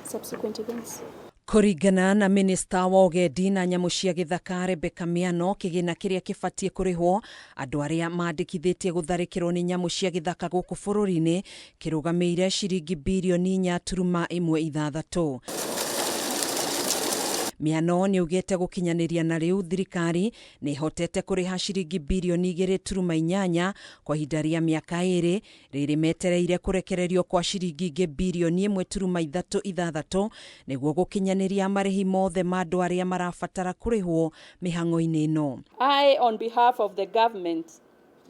subsequent events. Kuringana na Minista wa Ugendi na Nyamu cia Githaka Rebecca Miano, kigina kiria kibatie kurihwo andu aria maandikithitie gutharikirwo ni nyamu cia githaka guku bururi-ini kirugameire ciringi birioni 4.6. Miano ni ugete gukinyaniria na riu thirikari ni hotete kuriha ciringi birioni 2.8 kwa ihinda ria miaka 2 riri metereire kurekererio kwa ciringi ingi birioni 1.36 niguo gukinyaniria marihi mothe ma andu aria marabatara kurihwo mihango-ini ino. I, on behalf of the government,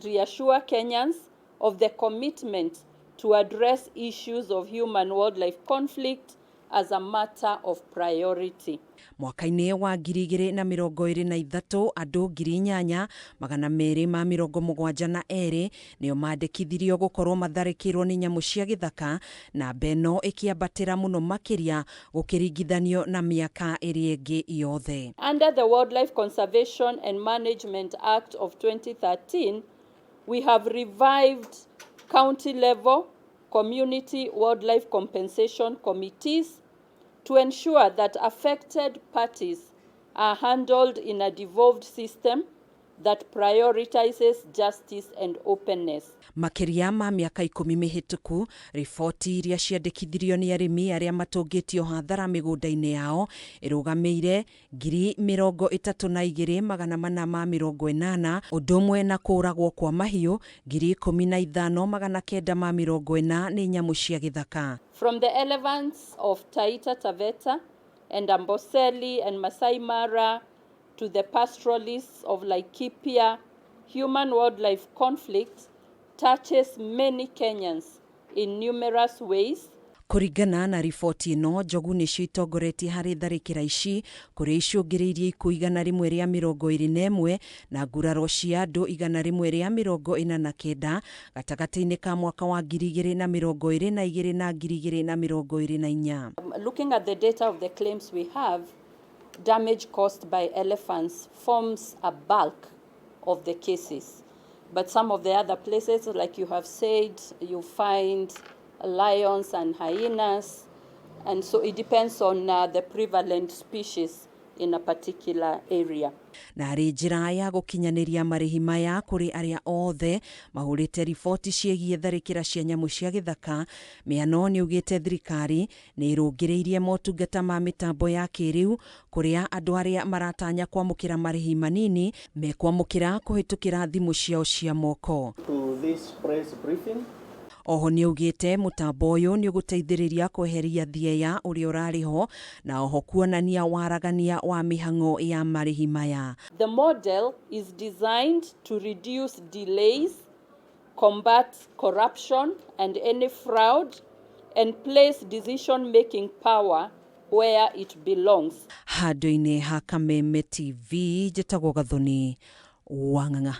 reassure Kenyans of the commitment to address issues of human-wildlife conflict as a matter of priority. Mwaka-ini wa 2023 andu 8,272 nio maandikithirio gukorwo matharikirwo ni nyamu cia githaka, na beno ikiambatira muno makiria gukiringithanio na miaka iri ingi yothe. Under the Wildlife Conservation and Management Act of 2013, we have revived county-level community wildlife compensation committees to ensure that affected parties are handled in a devolved system that prioritizes justice and openness. Makiria ma miaka 10 mihituku, riboti iria ciandikithirio ni arimi aria matungitio hathara migunda-ini yao irugameire 32,480 undu umwe na kuragwo kwa mahiu 15,940 ni nyamu cia githaka. From the elephants of Taita Taveta and Amboseli and Masai Mara to the pastoralists of Laikipia, human-wildlife conflict touches many Kenyans in numerous ways. Kuringana na riboti ino, njogu nicio itongoretie hari tharikira ici kuria icungiriirie ikuũ 121 na nguraro cia andu 149 gatagati-ini ka mwaka wa 2022 na 2024. Looking at the data of the claims we have, damage caused by elephants forms a bulk of the cases. But some of the other places, like you have said, you find lions and hyenas, and so it depends on the prevalent species in a particular area. Na ri njira ya gukinyaniria marihi maya kuri aria othe mahurite riboti ciegie tharikira cia nyamu cia githaka, Miano ni ugite thirikari ni irungiriirie motungata ma mitambo ya kiriu kuria andu aria maratanya kwamukira marihi manini mekwamukira kuhitukira thimu ciao cia moko. To this press briefing, oho ni ugite mutambo uyu ni uguteithiriria kweheria thieya uria urariho na oho kuonania waragania wa mihango ya marihi maya. The model is designed to reduce delays, combat corruption and any fraud, and place decision-making power where it belongs. Handu-ini ha Kameme TV, njitagwo Gathoni Wang'ang'a.